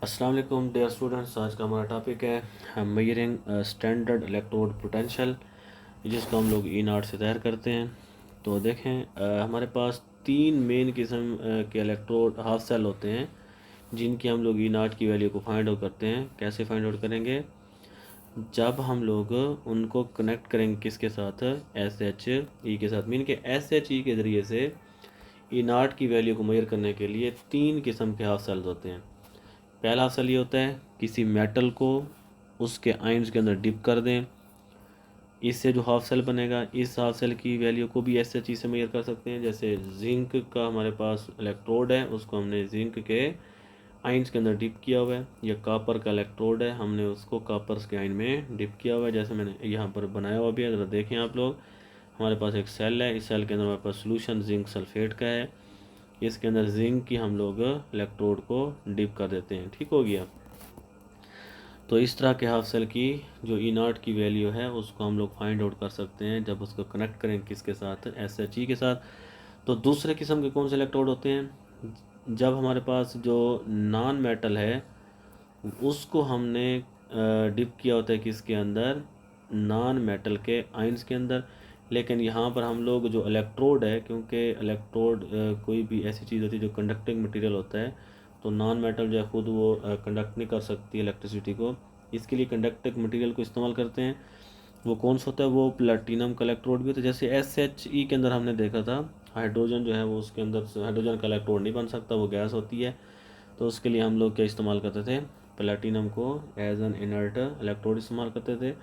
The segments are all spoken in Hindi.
अस्सलाम वालेकुम डियर स्टूडेंट्स। आज का हमारा टॉपिक है मेजरिंग स्टैंडर्ड इलेक्ट्रोड पोटेंशियल, जिसको हम लोग ई नाट से तैयार करते हैं। तो देखें, हमारे पास तीन मेन किस्म के इलेक्ट्रोड हाफ सेल होते हैं, जिनकी हम लोग ई नाट की वैल्यू को फाइंड आउट करते हैं। कैसे फाइंड आउट करेंगे? जब हम लोग उनको कनेक्ट करेंगे किसके साथ, एस एच ई के साथ। मीन के एस एच ई के ज़रिए से ई नाट की वैल्यू को मेजर करने के लिए तीन किस्म के हाफ सेल्स होते हैं। पहला असल ये होता है, किसी मेटल को उसके आयन्स के अंदर डिप कर दें, इससे जो हाफ सेल बनेगा, इस हाफ सेल की वैल्यू को भी ऐसे चीज़ से मेजर कर सकते हैं। जैसे जिंक का हमारे पास इलेक्ट्रोड है, उसको हमने जिंक के आयन्स के अंदर डिप किया हुआ है, या कॉपर का इलेक्ट्रोड है, हमने उसको कॉपर्स के आयन में डिप किया हुआ है, जैसे मैंने यहाँ पर बनाया हुआ भी है। ज़रा देखें आप लोग, हमारे पास एक सेल है, इस सेल के अंदर हमारे पास सोल्यूशन जिंक सल्फेट का है, इसके अंदर जिंक की हम लोग इलेक्ट्रोड को डिप कर देते हैं। ठीक हो गया। तो इस तरह के हाफ सेल की जो ई नाट की वैल्यू है, उसको हम लोग फाइंड आउट कर सकते हैं जब उसको कनेक्ट करें किसके साथ, एस एच ई के साथ। तो दूसरे किस्म के कौन से इलेक्ट्रोड होते हैं? जब हमारे पास जो नॉन मेटल है, उसको हमने डिप किया होता है किसके अंदर, नॉन मेटल के आयंस के अंदर। लेकिन यहाँ पर हम लोग जो इलेक्ट्रोड है, क्योंकि इलेक्ट्रोड कोई भी ऐसी चीज़ होती है जो कंडक्टिंग मटेरियल होता है, तो नॉन मेटल जो है खुद वो कंडक्ट नहीं कर सकती इलेक्ट्रिसिटी को, इसके लिए कंडक्टिंग मटेरियल को इस्तेमाल करते हैं। वो कौन सा होता है? वो प्लेटिनम का इलेक्ट्रोड भी होता है। जैसे एस एच ई के अंदर हमने देखा था, हाइड्रोजन जो है वो उसके अंदर हाइड्रोजन का इलेक्ट्रोड नहीं बन सकता, वो गैस होती है। तो उसके लिए हम लोग क्या इस्तेमाल करते थे? प्लेटिनम को एज एन इनर्ट इलेक्ट्रोड इस्तेमाल करते थे।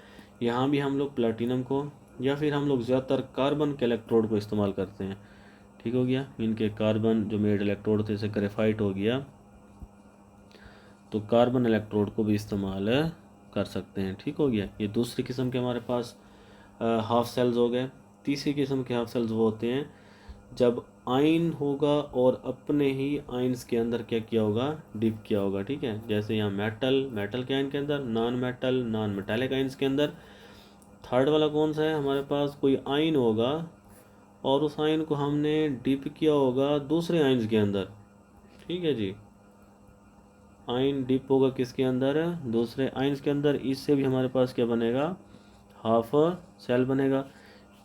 यहाँ भी हम लोग प्लेटिनम को, या फिर हम लोग ज़्यादातर कार्बन के इलेक्ट्रोड को इस्तेमाल करते हैं। ठीक हो गया। इनके कार्बन जो मेड इलेक्ट्रोड थे, जैसे ग्रेफाइट हो गया, तो कार्बन इलेक्ट्रोड को भी इस्तेमाल कर सकते हैं। ठीक हो गया। ये दूसरी किस्म के हमारे पास हाफ सेल्स हो गए। तीसरी किस्म के हाफ सेल्स वो होते हैं जब आयन होगा और अपने ही आयन्स के अंदर क्या किया होगा, डिप किया होगा। ठीक है। जैसे यहाँ मेटल के आयन के अंदर, नॉन मेटालिक आयन्स के अंदर। थर्ड वाला कौन सा है? हमारे पास कोई आयन होगा और उस आयन को हमने डिप किया होगा दूसरे आयन्स के अंदर। ठीक है जी। आयन डिप होगा किसके अंदर? दूसरे आयन्स के अंदर। इससे भी हमारे पास क्या बनेगा? हाफ सेल बनेगा।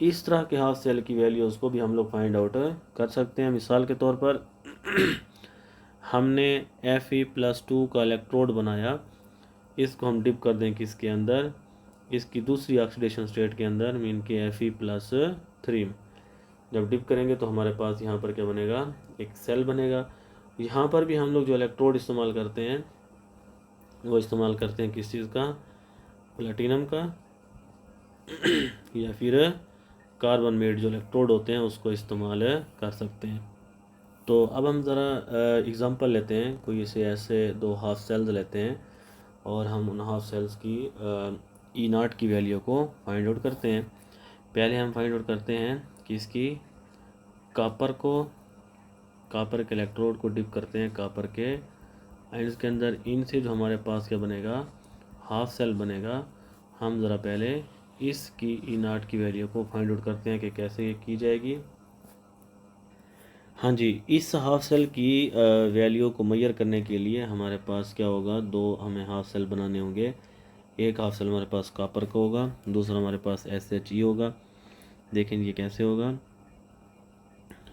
इस तरह के हाफ सेल की वैल्यूज़ को भी हम लोग फाइंड आउट कर सकते हैं। मिसाल के तौर पर हमने Fe+2 का इलेक्ट्रोड बनाया, इसको हम डिप कर दें किसके अंदर, इसकी दूसरी ऑक्सीडेशन स्टेट के अंदर, मीन के Fe+3। जब डिप करेंगे तो हमारे पास यहाँ पर क्या बनेगा? एक सेल बनेगा। यहाँ पर भी हम लोग जो इलेक्ट्रोड इस्तेमाल करते हैं, वो इस्तेमाल करते हैं किस चीज़ का? प्लेटिनम का या फिर कार्बन मेड जो इलेक्ट्रोड होते हैं, उसको इस्तेमाल कर सकते हैं। तो अब हम ज़रा एग्ज़ाम्पल लेते हैं, कोई ऐसे दो हाफ सेल्स लेते हैं और हम उन हाफ सेल्स की ई नाट की वैल्यू को फाइंड आउट करते हैं। पहले हम फाइंड आउट करते हैं कि इसकी कॉपर के इलेक्ट्रोड को डिप करते हैं कॉपर के आयन्स के अंदर। इनसे जो हमारे पास क्या बनेगा? हाफ सेल बनेगा। हम ज़रा पहले इसकी ई नाट की वैल्यू को फाइंड आउट करते हैं कि कैसे ये की जाएगी। हाँ जी, इस हाफ सेल की वैल्यू को मेजर करने के लिए हमारे पास क्या होगा? दो हमें हाफ सेल बनाने होंगे। एक हाफ सेल हमारे पास कॉपर का होगा, दूसरा हमारे पास SHE होगा। देखें ये कैसे होगा।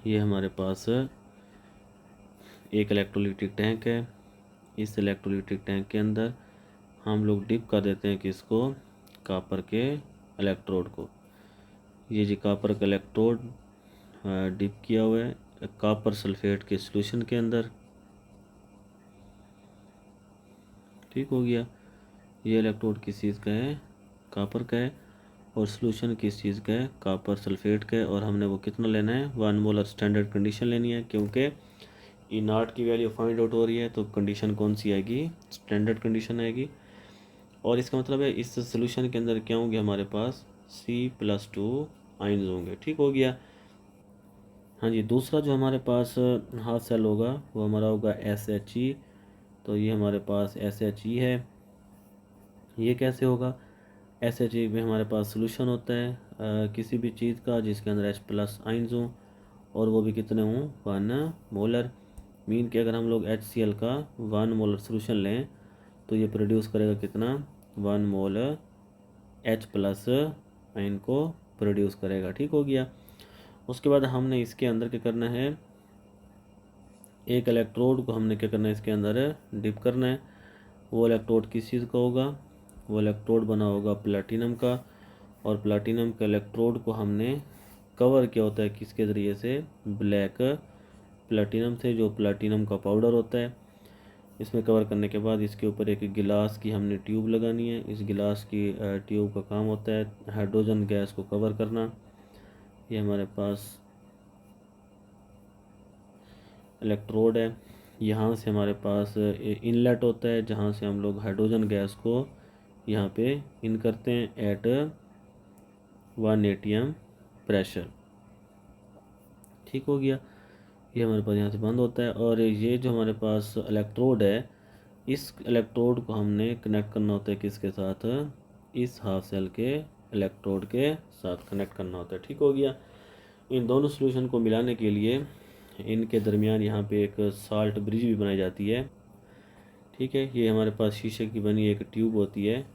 ये हमारे पास एक इलेक्ट्रोलिटिक टैंक है। इस इलेक्ट्रोलिटिक टैंक के अंदर हम लोग डिप कर देते हैं किसको? कॉपर के इलेक्ट्रोड को। ये जी कॉपर का इलेक्ट्रोड डिप किया हुआ है कॉपर सल्फेट के सॉल्यूशन के अंदर। ठीक हो गया। ये इलेक्ट्रोड किस चीज़ का है? कॉपर का है। और सॉल्यूशन किस चीज़ का है? कॉपर सल्फेट का है। और हमने वो कितना लेना है? 1 मोलर स्टैंडर्ड कंडीशन लेनी है, क्योंकि ई नाट की वैल्यू फाइंड आउट हो रही है, तो कंडीशन कौन सी आएगी? स्टैंडर्ड कंडीशन आएगी। और इसका मतलब है इस सॉल्यूशन के अंदर क्या होंगे? हमारे पास C+2 आयन्स होंगे। ठीक हो गया। हाँ जी, दूसरा जो हमारे पास हाफ सेल होगा वो हमारा होगा SHE। तो ये हमारे पास SHE है। ये कैसे होगा? SHE में हमारे पास सोल्यूशन होता है किसी भी चीज़ का जिसके अंदर H+ आयन्स हों, और वो भी कितने हों? 1 मोलर। मीन कि अगर हम लोग HCl का 1 मोलर सोल्यूशन लें तो ये प्रोड्यूस करेगा कितना, 1 मोल H प्लस आयन को प्रोड्यूस करेगा। ठीक हो गया। उसके बाद हमने इसके अंदर क्या करना है, एक इलेक्ट्रोड को हमने क्या करना है इसके अंदर डिप करना है। वो इलेक्ट्रोड किस चीज़ का होगा, वो इलेक्ट्रोड बना होगा प्लैटिनम का, और प्लैटिनम के इलेक्ट्रोड को हमने कवर किया होता है किसके ज़रिए से, ब्लैक प्लैटिनम से, जो प्लैटिनम का पाउडर होता है। इसमें कवर करने के बाद इसके ऊपर एक गिलास की हमने ट्यूब लगानी है। इस गिलास की ट्यूब का काम होता है हाइड्रोजन गैस को कवर करना। ये हमारे पास इलेक्ट्रोड है। यहाँ से हमारे पास इनलेट होता है जहाँ से हम लोग हाइड्रोजन गैस को यहाँ पे इन करते हैं एट 1 atm प्रेशर। ठीक हो गया। ये हमारे पास यहाँ से बंद होता है। और ये जो हमारे पास इलेक्ट्रोड है, इस इलेक्ट्रोड को हमने कनेक्ट करना होता है किसके साथ, इस हाफ सेल के इलेक्ट्रोड के साथ कनेक्ट करना होता है। ठीक हो गया। इन दोनों सॉल्यूशन को मिलाने के लिए इनके दरमियान यहाँ पे एक साल्ट ब्रिज भी बनाई जाती है। ठीक है। ये हमारे पास शीशे की बनी एक ट्यूब होती है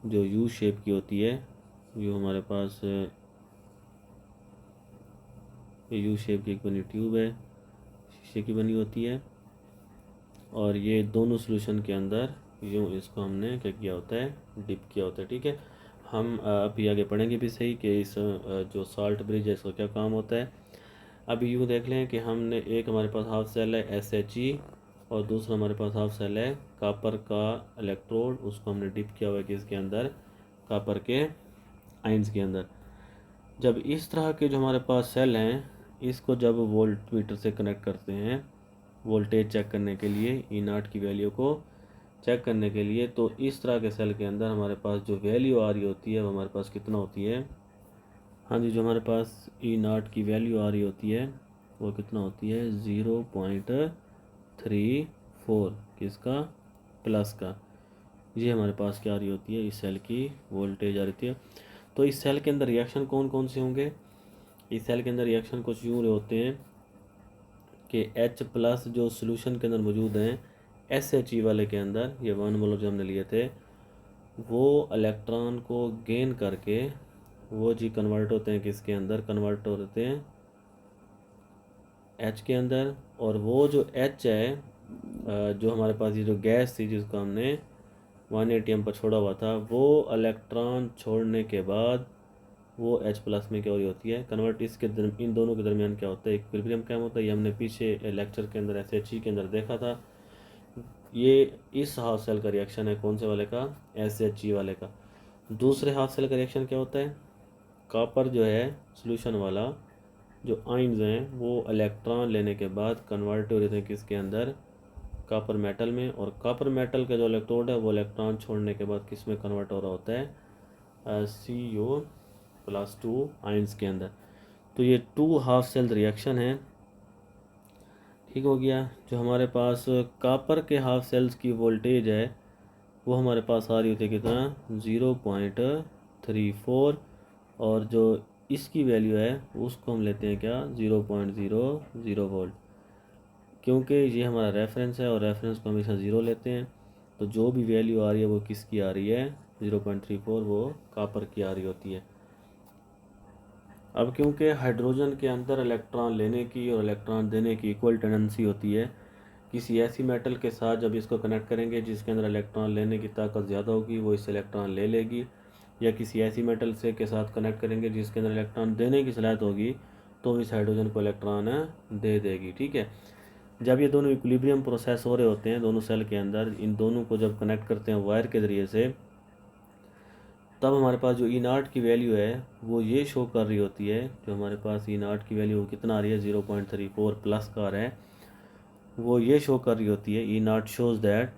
जो यू शेप की होती है, जो हमारे पास यू शेप की एक बनी ट्यूब है, शीशे की बनी होती है। और ये दोनों सॉल्यूशन के अंदर यूँ इसको हमने क्या किया होता है, डिप किया होता है। ठीक है। हम अभी आगे पढ़ेंगे भी सही कि इस जो साल्ट ब्रिज है इसका क्या काम होता है। अभी यूँ देख लें कि हमने एक हमारे पास हाफ सेल है SHE, और दूसरा हमारे पास हाफ सेल है कॉपर का इलेक्ट्रोड, उसको हमने डिप किया हुआ है किसके अंदर, कॉपर के आयंस के अंदर। जब इस तरह के जो हमारे पास सेल हैं, इसको जब वोल्ट मीटर से कनेक्ट करते हैं वोल्टेज चेक करने के लिए, E0 की वैल्यू को चेक करने के लिए, तो इस तरह के सेल के अंदर हमारे पास जो वैल्यू आ रही होती है वो हमारे पास कितना होती है, हाँ जी, जो हमारे पास E0 की वैल्यू आ रही होती है वो कितना होती है, 0.34 किसका, प्लस का। ये हमारे पास क्या आ रही होती है, इस सेल की वोल्टेज आ रही है। तो इस सेल के अंदर रिएक्शन कौन कौन से होंगे, इस सेल के अंदर रिएक्शन कुछ यूँ होते हैं कि H प्लस जो सोल्यूशन के अंदर मौजूद हैं SHE वाले के अंदर, ये 1 मोलर जो हमने लिए थे, वो इलेक्ट्रॉन को गेन करके वो जी कन्वर्ट होते हैं किसके अंदर, कन्वर्ट होते हैं H के अंदर। और वो जो H है जो हमारे पास ये जो गैस थी जिसको हमने 1 atm पर छोड़ा हुआ था, वो इलेक्ट्रॉन छोड़ने के बाद वो H प्लस में क्या हो रही होती है, कन्वर्ट। इन दोनों के दरमियान क्या होता है, इक्विलिब्रियम क्या होता है, ये हमने पीछे लेक्चर के अंदर SHE के अंदर देखा था। ये इस हाफ सेल का रिएक्शन है कौन से वाले का, SHE वाले का। दूसरे हाफ सेल का रिएक्शन क्या होता है, कॉपर जो है सोल्यूशन वाला, जो आयंस हैं वो इलेक्ट्रॉन लेने के बाद कन्वर्ट हो रहे थे किसके अंदर, कॉपर मेटल में। और कॉपर मेटल का जो इलेक्ट्रोड है वो इलेक्ट्रॉन छोड़ने के बाद किस में कन्वर्ट हो रहा होता है, CO+2 आयंस के अंदर। तो ये 2 हाफ सेल रिएक्शन है। ठीक हो गया। जो हमारे पास कॉपर के हाफ सेल्स की वोल्टेज है वो हमारे पास आ रही होती है कितना, 0.34, और जो इसकी वैल्यू है उसको हम लेते हैं क्या, 0.00 वोल्ट, क्योंकि ये हमारा रेफरेंस है और रेफरेंस को हमेशा 0 लेते हैं। तो जो भी वैल्यू आ रही है वो किसकी आ रही है, 0.34, वो कॉपर की आ रही होती है। अब क्योंकि हाइड्रोजन के अंदर इलेक्ट्रॉन लेने की और इलेक्ट्रॉन देने की इक्वल टेंडेंसी होती है, किसी ऐसी मेटल के साथ जब इसको कनेक्ट करेंगे जिसके अंदर इलेक्ट्रॉन लेने की ताकत ज़्यादा होगी वो इससे इलेक्ट्रॉन ले लेगी, या किसी ऐसी मेटल से के साथ कनेक्ट करेंगे जिसके अंदर इलेक्ट्रॉन देने की सलाहियत होगी तो इस हाइड्रोजन को इलेक्ट्रॉन दे देगी। ठीक है। जब ये दोनों इक्विलिब्रियम प्रोसेस हो रहे होते हैं दोनों सेल के अंदर, इन दोनों को जब कनेक्ट करते हैं वायर के ज़रिए से, तब हमारे पास जो E0 की वैल्यू है वो ये शो कर रही होती है, जो हमारे पास E0 की वैल्यू कितना आ रही है, 0.34 प्लस का आ रहा है, वो ये शो कर रही होती है, E0 शोज दैट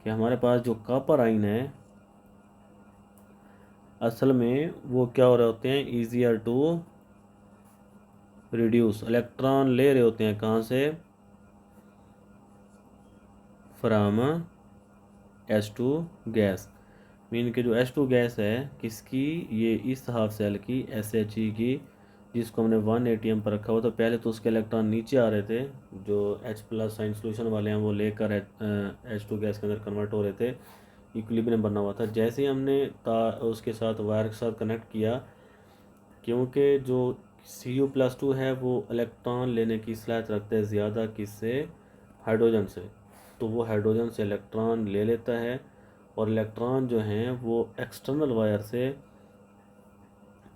कि हमारे पास जो कॉपर आयन है असल में वो क्या हो रहे होते हैं, ईजियर टू रिड्यूस, इलेक्ट्रॉन ले रहे होते हैं कहाँ से, फ्रॉम H2 गैस। मीन कि जो H2 गैस है किसकी, ये इस हाफ सेल की SHE की, जिसको हमने 180 पर रखा हुआ, तो पहले तो उसके इलेक्ट्रॉन नीचे आ रहे थे, जो H प्लस साइन सोल्यूशन वाले हैं वो लेकर H2 गैस के अंदर कन्वर्ट हो रहे थे, इक्विलिब्रियम बना हुआ था। जैसे ही हमने उसके साथ वायर के साथ कनेक्ट किया, क्योंकि जो Cu+2 है वो इलेक्ट्रॉन लेने की सलाहियत रखते हैं ज़्यादा किससे, हाइड्रोजन से, तो वो हाइड्रोजन से इलेक्ट्रॉन ले लेता है, और इलेक्ट्रॉन जो हैं वो एक्सटर्नल वायर से,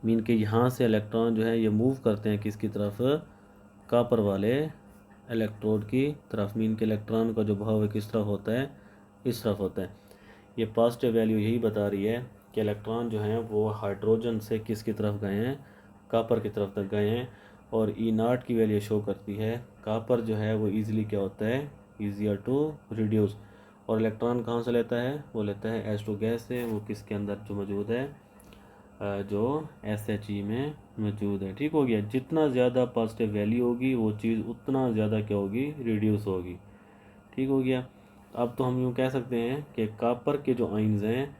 मीन के यहाँ से इलेक्ट्रॉन जो है ये मूव करते हैं किसकी तरफ, कॉपर वाले इलेक्ट्रोड की तरफ। मीन के इलेक्ट्रॉन का जो भाव है किस तरफ होता है, इस तरफ होता है। ये पॉजिटिव वैल्यू यही बता रही है कि इलेक्ट्रॉन जो हैं वो हाइड्रोजन से किसकी तरफ गए हैं, कॉपर की तरफ तक गए हैं। और E0 की वैल्यू शो करती है कॉपर जो है वो ईजिली क्या होता है, ईजियर टू रिड्यूस। और इलेक्ट्रॉन कहाँ से लेता है, वो लेता है H2 गैस से, वो किसके अंदर जो मौजूद है, जो SHE में मौजूद है। ठीक हो गया। जितना ज़्यादा पॉजिटिव वैल्यू होगी वो चीज़ उतना ज़्यादा क्या होगी, रिड्यूस होगी। ठीक हो गया। अब तो हम यूँ कह सकते हैं कि कॉपर के जो आयन्स हैं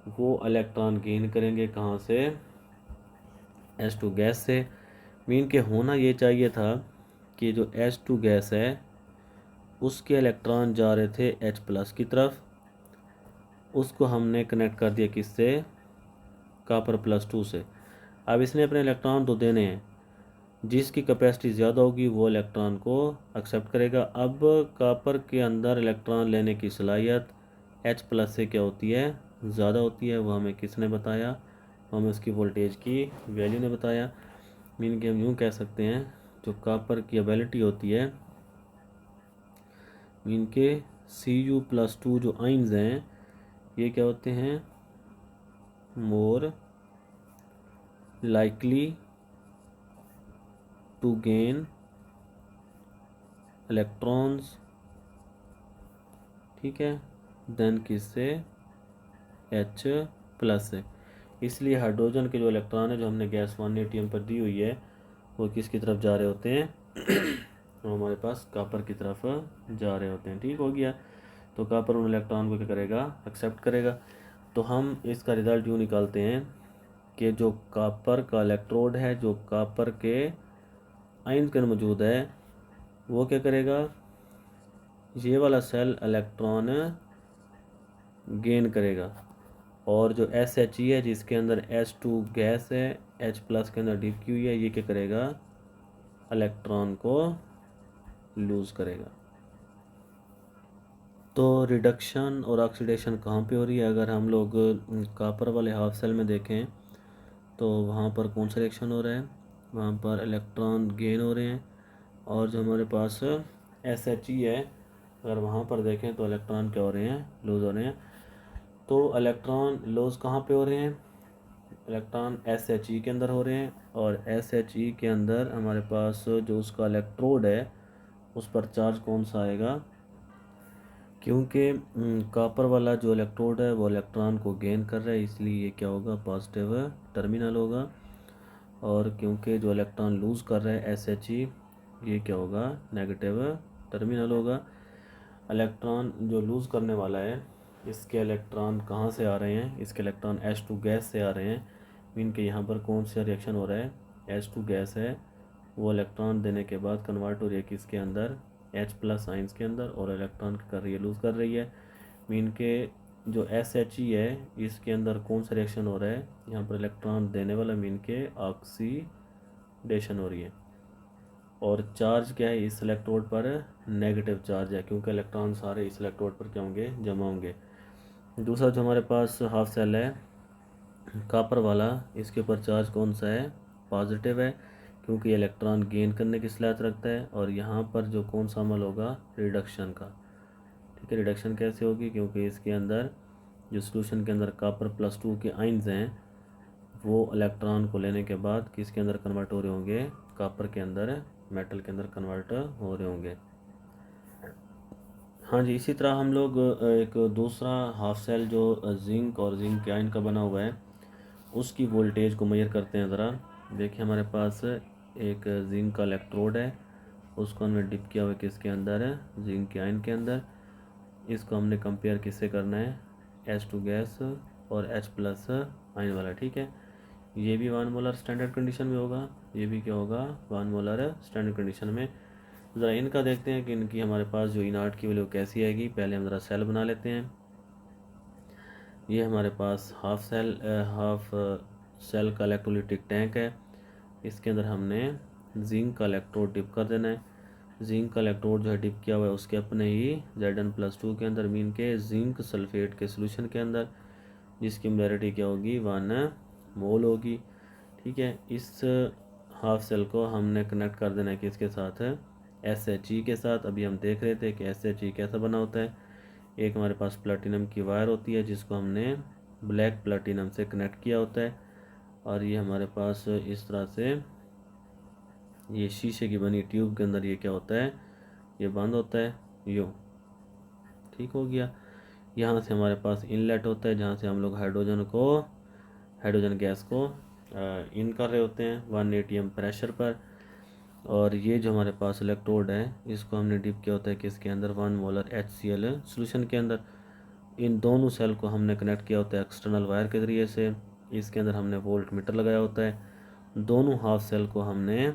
वो इलेक्ट्रॉन गेन करेंगे कहाँ से, H2 गैस से। मीन के होना ये चाहिए था कि जो H2 गैस है उसके इलेक्ट्रॉन जा रहे थे H प्लस की तरफ, उसको हमने कनेक्ट कर दिया किससे, copper+2 से। अब इसने अपने इलेक्ट्रॉन तो देने हैं, जिसकी कैपेसिटी ज़्यादा होगी वो इलेक्ट्रॉन को एक्सेप्ट करेगा। अब कॉपर के अंदर इलेक्ट्रॉन लेने की सलाहियत H प्लस से क्या होती है, ज़्यादा होती है। वो हमें किसने बताया, हमें उसकी वोल्टेज की वैल्यू ने बताया। मीन कि हम यूँ कह सकते हैं जो कॉपर की एबिलिटी होती है, मीन के Cu+2 जो आइंस हैं ये क्या होते हैं, more likely to gain electrons, ठीक है, देन किससे, H प्लस से। इसलिए हाइड्रोजन के जो इलेक्ट्रॉन है जो हमने गैस 180 पर दी हुई है वो किसकी तरफ जा रहे होते हैं, वो हमारे पास कॉपर की तरफ जा रहे होते हैं। ठीक हो गया। तो कॉपर उन इलेक्ट्रॉन को क्या करेगा, एक्सेप्ट करेगा। तो हम इसका रिज़ल्ट यूँ निकालते हैं कि जो कॉपर का इलेक्ट्रोड है, जो कॉपर के आयन के अंदर मौजूद है, वो क्या करेगा, ये वाला सेल इलेक्ट्रॉन गेन करेगा। और जो SHE है जिसके अंदर H2 गैस है, H प्लस के अंदर डिप की हुई है, ये क्या करेगा, इलेक्ट्रॉन को लूज़ करेगा। तो रिडक्शन और ऑक्सीडेशन कहाँ पे हो रही है, अगर हम लोग कॉपर वाले हाफ सेल में देखें तो वहाँ पर कौन सा रिएक्शन हो रहा है, वहाँ पर इलेक्ट्रॉन गेन हो रहे हैं। और जो हमारे पास SHE है, अगर वहाँ पर देखें तो इलेक्ट्रॉन क्या हो रहे हैं, लूज़ हो रहे हैं। तो इलेक्ट्रॉन लूज़ कहाँ पे हो रहे हैं, इलेक्ट्रॉन SHE के अंदर हो रहे हैं। और SHE के अंदर हमारे पास जो उसका इलेक्ट्रोड है उस पर चार्ज कौन सा आएगा, क्योंकि कॉपर वाला जो इलेक्ट्रोड है वो इलेक्ट्रॉन को गेन कर रहा है, इसलिए ये क्या होगा, पॉजिटिव टर्मिनल होगा। और क्योंकि जो इलेक्ट्रॉन लूज़ कर रहा है SHE, ये क्या होगा, नेगेटिव टर्मिनल होगा। इलेक्ट्रॉन जो लूज़ करने वाला है इसके इलेक्ट्रॉन कहाँ से आ रहे हैं, इसके इलेक्ट्रॉन H2 गैस से आ रहे हैं। मीन के यहाँ पर कौन सा रिएक्शन हो रहा है, H2 गैस है वो इलेक्ट्रॉन देने के बाद कन्वर्ट हो रही है किसके अंदर, H प्लस आइंस के अंदर, और इलेक्ट्रॉन कर रही है, लूज़ कर रही है। मीन के जो SHE है इसके अंदर कौन सा रिएक्शन हो रहा है, यहाँ पर इलेक्ट्रॉन देने वाला, मीन के ऑक्सीडेशन हो रही है। और चार्ज क्या है इस इलेक्ट्रोड पर, नेगेटिव चार्ज है, क्योंकि इलेक्ट्रॉन सारे इस इलेक्ट्रोड पर क्या होंगे, जमा होंगे। दूसरा जो हमारे पास हाफ सेल है कॉपर वाला, इसके ऊपर चार्ज कौन सा है, पॉजिटिव है, क्योंकि इलेक्ट्रॉन गेन करने की सलाहियत रखता है। और यहाँ पर जो कौन सा अमल होगा, रिडक्शन का। ठीक है, रिडक्शन कैसे होगी, क्योंकि इसके अंदर जो सोल्यूशन के अंदर copper+2 के आइंस हैं वो इलेक्ट्रॉन को लेने के बाद किसके अंदर कन्वर्ट हो रहे होंगे, कॉपर के अंदर, मेटल के अंदर कन्वर्ट हो रहे होंगे। हाँ जी, इसी तरह हम लोग एक दूसरा हाफ सेल जो जिंक और जिंक के आयन का बना हुआ है उसकी वोल्टेज को मेजर करते हैं ज़रा। देखिए हमारे पास एक जिंक का इलेक्ट्रोड है, उसको हमने डिप किया हुआ किसके अंदर है, जिंक के आयन के अंदर। इसको हमने कंपेयर किससे करना है, H2 गैस और H प्लस आयन वाला। ठीक है, ये भी 1 मोलर स्टैंडर्ड कंडीशन में होगा, ये भी क्या होगा 1 मोलर स्टैंडर्ड कंडीशन में। ज़रा इनका देखते हैं कि इनकी हमारे पास जो इनार्ट की वैल्यू कैसी आएगी। पहले हम ज़रा सेल बना लेते हैं। ये हमारे पास हाफ सेल का इलेक्ट्रोलिटिक टैंक है। इसके अंदर हमने जिंक का इलेक्ट्रोड डिप कर देना है। जिंक का इलेक्ट्रोड जो है डिप किया हुआ है उसके अपने ही Zn+2 के अंदर, मीन के जिंक सल्फेट के सोल्यूशन के अंदर, जिसकी मोलैरिटी क्या होगी 1 मोल होगी। ठीक है, इस हाफ सेल को हमने कनेक्ट कर देना है किसके साथ, SHE के साथ। अभी हम देख रहे थे कि SHE कैसा बना होता है। एक हमारे पास प्लेटिनम की वायर होती है जिसको हमने ब्लैक प्लेटिनम से कनेक्ट किया होता है, और ये हमारे पास इस तरह से ये शीशे की बनी ट्यूब के अंदर ये क्या होता है, ये बंद होता है यूँ। ठीक हो गया। यहाँ से हमारे पास इनलेट होता है जहाँ से हम लोग हाइड्रोजन गैस को इन कर रहे होते हैं 1 atm प्रेशर पर। और ये जो हमारे पास इलेक्ट्रोड है इसको हमने डिप किया होता है किसके अंदर, 1 मोलर HCl सोल्यूशन के अंदर। इन दोनों सेल को हमने कनेक्ट किया होता है एक्सटर्नल वायर के ज़रिए से। इसके अंदर हमने वोल्ट मीटर लगाया होता है। दोनों हाफ सेल को हमने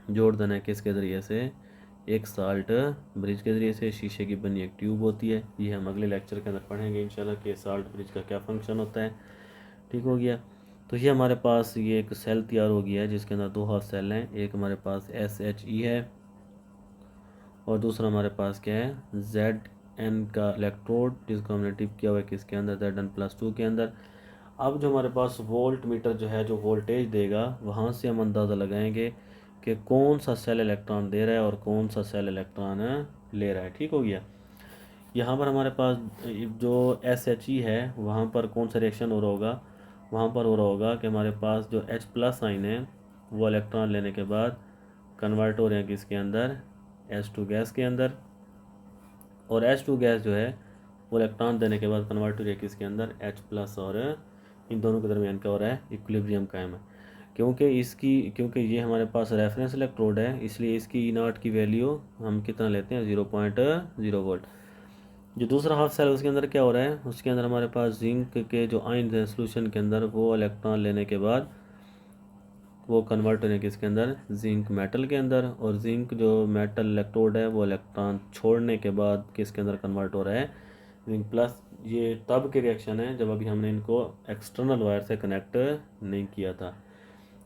जोड़ देना है किसके ज़रिए से, एक साल्ट ब्रिज के ज़रिए से। शीशे की बनी एक ट्यूब होती है, ये हम अगले लेक्चर के अंदर पढ़ेंगे इंशाल्लाह कि साल्ट ब्रिज का क्या फंक्शन होता है। ठीक हो गया। तो ये हमारे पास ये एक सेल तैयार हो गया है जिसके अंदर 2 हाफ सेल हैं। एक हमारे पास SHE है और दूसरा हमारे पास क्या है Zn का इलेक्ट्रोड, जिसको हमने टिप किया हुआ है किसके अंदर, Zn+2 के अंदर। अब जो हमारे पास वोल्ट मीटर जो है जो वोल्टेज देगा, वहाँ से हम अंदाज़ा लगाएंगे कि कौन सा सेल इलेक्ट्रॉन दे रहा है और कौन सा सेल इलेक्ट्रॉन ले रहा है। ठीक हो गया। यहाँ पर हमारे पास जो SHE है वहाँ पर कौन सा रिएक्शन हो रहा होगा, वहाँ पर हो रहा होगा कि हमारे पास जो H+ आइन है वो इलेक्ट्रॉन लेने के बाद कन्वर्ट हो रहे हैं किसके अंदर, H2 गैस के अंदर। और H2 गैस जो है वो इलेक्ट्रॉन देने के बाद कन्वर्ट हो रही है किसके अंदर, H+। और इन दोनों के दरमियान क्या हो रहा है, इक्विलिब्रियम कायम है। क्योंकि ये हमारे पास रेफरेंस इलेक्ट्रोड है, इसलिए इसकी इनर्ट की वैल्यू हम कितना लेते हैं 0.0 वोल्ट। जो दूसरा हाफ सेल उसके अंदर क्या हो रहा है, उसके अंदर हमारे पास जिंक के जो आयन हैं सोल्यूशन के अंदर, वो इलेक्ट्रॉन लेने के बाद वो कन्वर्ट होने किसके अंदर, जिंक मेटल के अंदर। और जिंक जो मेटल इलेक्ट्रोड है वो इलेक्ट्रॉन छोड़ने के बाद किसके अंदर कन्वर्ट हो रहा है, जिंक प्लस। ये तब के रिएक्शन है जब अभी हमने इनको एक्सटर्नल वायर से कनेक्ट नहीं किया था।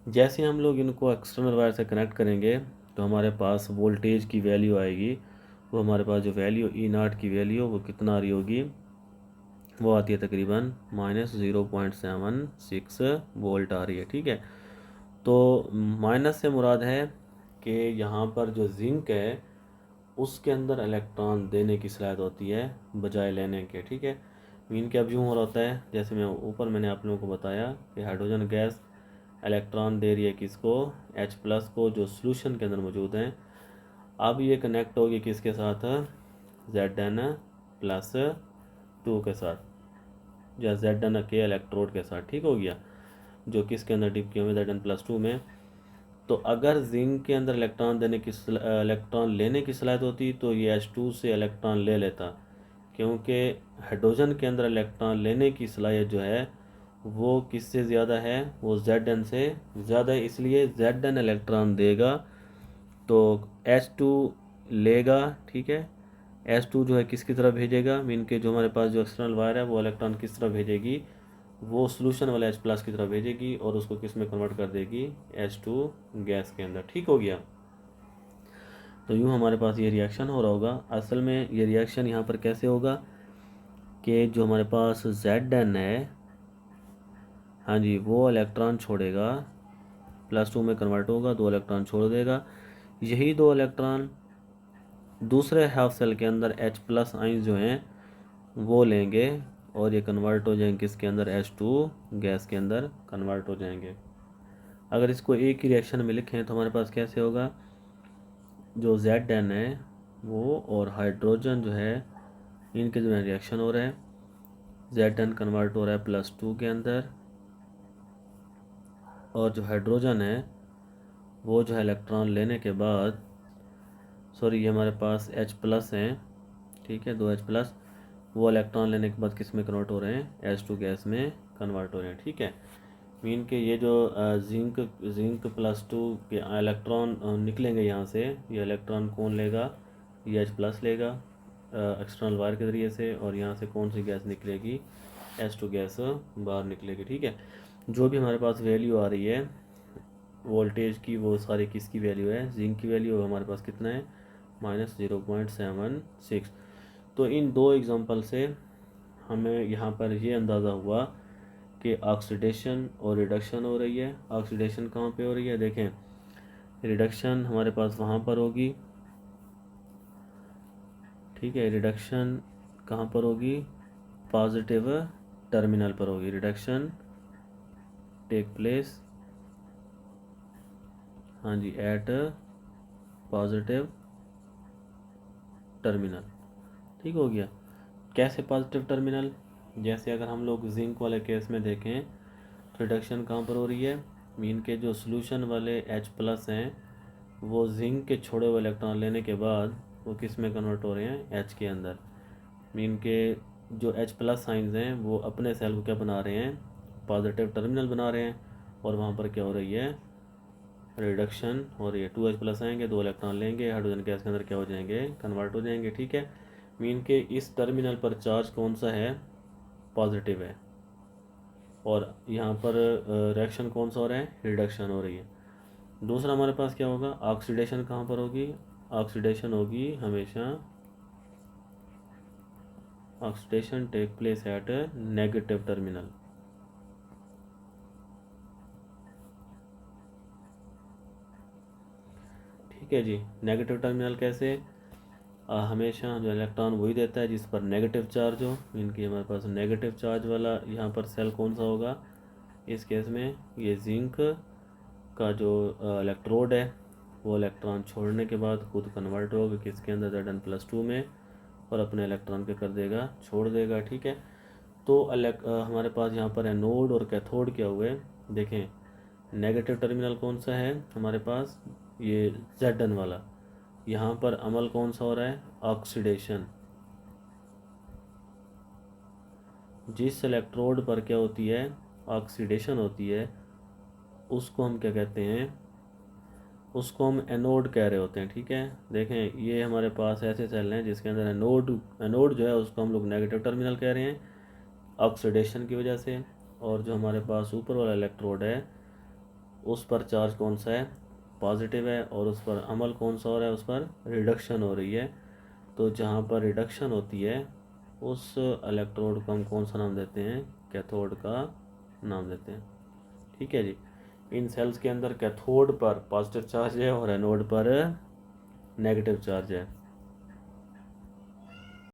जैसे हम लोग इनको एक्सटर्नल वायर से कनेक्ट करेंगे तो हमारे पास वोल्टेज की वैल्यू आएगी। वो हमारे पास जो वैल्यू E0 की वैल्यू वो कितना आ रही होगी, वो आती है तकरीबन -0.76 वोल्ट आ रही है। ठीक है, तो माइनस से मुराद है कि यहाँ पर जो जिंक है उसके अंदर इलेक्ट्रॉन देने की सलाहियत होती है बजाय लेने के। ठीक है, मीन के अब यूँ हो रहा होता है जैसे मैंने आप लोगों को बताया कि हाइड्रोजन गैस इलेक्ट्रॉन दे रही है किसको, H+ को, जो सोल्यूशन के अंदर मौजूद हैं। अब ये कनेक्ट होगी किसके साथ, Zn+2 के साथ, या Zn के इलेक्ट्रोड के साथ। ठीक हो गया, जो किसके अंदर डिप किए हुए Zn+2 में। तो अगर जिंक के अंदर इलेक्ट्रॉन लेने की सलाहियत होती तो ये H2 से इलेक्ट्रॉन ले लेता, क्योंकि हाइड्रोजन के अंदर इलेक्ट्रॉन लेने की सलाहियत जो है वो किससे ज़्यादा है, वो Zn से ज़्यादा है, इसलिए Zn इलेक्ट्रॉन देगा तो H2 लेगा। ठीक है, H2 जो है किसकी तरफ भेजेगा, मीन के जो हमारे पास जो एक्सटर्नल वायर है वो इलेक्ट्रॉन किस तरफ भेजेगी, वो सोल्यूशन वाला H+ की तरफ भेजेगी और उसको किस में कन्वर्ट कर देगी, H2 गैस के अंदर। ठीक हो गया। तो यूँ हमारे पास ये रिएक्शन हो रहा होगा। असल में ये रिएक्शन यहाँ पर कैसे होगा कि जो हमारे पास Zn है, हाँ जी, वो इलेक्ट्रॉन छोड़ेगा, +2 में कन्वर्ट होगा, 2 इलेक्ट्रॉन छोड़ देगा। यही 2 इलेक्ट्रॉन दूसरे हाफ सेल के अंदर H+ आइन जो हैं वो लेंगे और ये कन्वर्ट हो जाएंगे किसके अंदर, H2 गैस के अंदर कन्वर्ट हो जाएंगे। अगर इसको एक ही रिएक्शन में लिखें तो हमारे पास कैसे होगा, जो Zn है वो और हाइड्रोजन जो है इनके जो रिएक्शन हो रहा है, Zn कन्वर्ट हो रहा है +2 के अंदर, और जो हाइड्रोजन है वो जो है इलेक्ट्रॉन लेने के बाद, सॉरी ये हमारे पास H+ हैं, ठीक है, 2 H+, वो इलेक्ट्रॉन लेने के बाद किस में कन्वर्ट हो रहे हैं, H2 गैस में कन्वर्ट हो रहे हैं। ठीक है, मीन के ये जो जिंक +2 के इलेक्ट्रॉन निकलेंगे यहाँ से, ये इलेक्ट्रॉन कौन लेगा, ये H+ लेगा एक्सटर्नल वायर के ज़रिए से, और यहाँ से कौन सी गैस निकलेगी, H2 गैस बाहर निकलेगी। ठीक है, जो भी हमारे पास वैल्यू आ रही है वोल्टेज की, वो सारी किसकी वैल्यू है, जिंक की वैल्यू हमारे पास कितना है, -0.76। तो इन दो एग्जांपल से हमें यहाँ पर ये अंदाज़ा हुआ कि ऑक्सीडेशन और रिडक्शन हो रही है। ऑक्सीडेशन कहाँ पे हो रही है, देखें, रिडक्शन हमारे पास वहाँ पर होगी। ठीक है, रिडक्शन कहाँ पर होगी, पॉजिटिव टर्मिनल पर होगी। रिडक्शन टेक प्लेस, हाँ जी, एट पॉजिटिव टर्मिनल। ठीक हो गया। कैसे पॉजिटिव टर्मिनल, जैसे अगर हम लोग जिंक वाले केस में देखें तो रिडक्शन कहाँ पर हो रही है, मीन के जो सोल्यूशन वाले H+ हैं वो जिंक के छोड़े हुए इलेक्ट्रॉन लेने के बाद वो किस में कन्वर्ट हो रहे हैं, H के अंदर। मीन के जो H+ साइंस हैं वो अपने सेल को क्या बना रहे हैं, पॉजिटिव टर्मिनल बना रहे हैं, और वहाँ पर क्या हो रही है, रिडक्शन हो रही है। 2H+ आएंगे, 2 इलेक्ट्रॉन लेंगे, हाइड्रोजन गैस के अंदर क्या हो जाएंगे, कन्वर्ट हो जाएंगे। ठीक है, मीन के इस टर्मिनल पर चार्ज कौन सा है, पॉजिटिव है, और यहाँ पर रिएक्शन कौन सा हो रहा है, रिडक्शन हो रही है। दूसरा हमारे पास क्या होगा, ऑक्सीडेशन कहाँ पर होगी, ऑक्सीडेशन होगी हमेशा, oxidation take place at negative terminal. ठीक है जी, नेगेटिव टर्मिनल कैसे, हमेशा जो इलेक्ट्रॉन वही देता है जिस पर नेगेटिव चार्ज हो। इनकी हमारे पास नेगेटिव चार्ज वाला यहाँ पर सेल कौन सा होगा, इस केस में ये जिंक का जो इलेक्ट्रोड है वो इलेक्ट्रॉन छोड़ने के बाद खुद कन्वर्ट होगा किसके अंदर, Zn+2 में, और अपने इलेक्ट्रॉन के कर देगा, छोड़ देगा। ठीक है, तो हमारे पास यहाँ पर एनोड और कैथोड क्या हुए, देखें, नेगेटिव टर्मिनल कौन सा है हमारे पास, ये Zn वाला। यहाँ पर अमल कौन सा हो रहा है, ऑक्सीडेशन। जिस इलेक्ट्रोड पर क्या होती है, ऑक्सीडेशन होती है, उसको हम क्या कहते हैं, उसको हम एनोड कह रहे होते हैं। ठीक है, देखें, ये हमारे पास ऐसे सेल हैं जिसके अंदर एनोड जो है उसको हम लोग नेगेटिव टर्मिनल कह रहे हैं ऑक्सीडेशन की वजह से, और जो हमारे पास ऊपर वाला इलेक्ट्रोड है उस पर चार्ज कौन सा है, पॉजिटिव है, और उस पर अमल कौन सा हो रहा है, उस पर रिडक्शन हो रही है। तो जहाँ पर रिडक्शन होती है उस इलेक्ट्रोड को हम कौन सा नाम देते हैं, कैथोड का नाम देते हैं। ठीक है जी, इन सेल्स के अंदर कैथोड पर पॉजिटिव चार्ज है और एनोड पर नेगेटिव चार्ज है।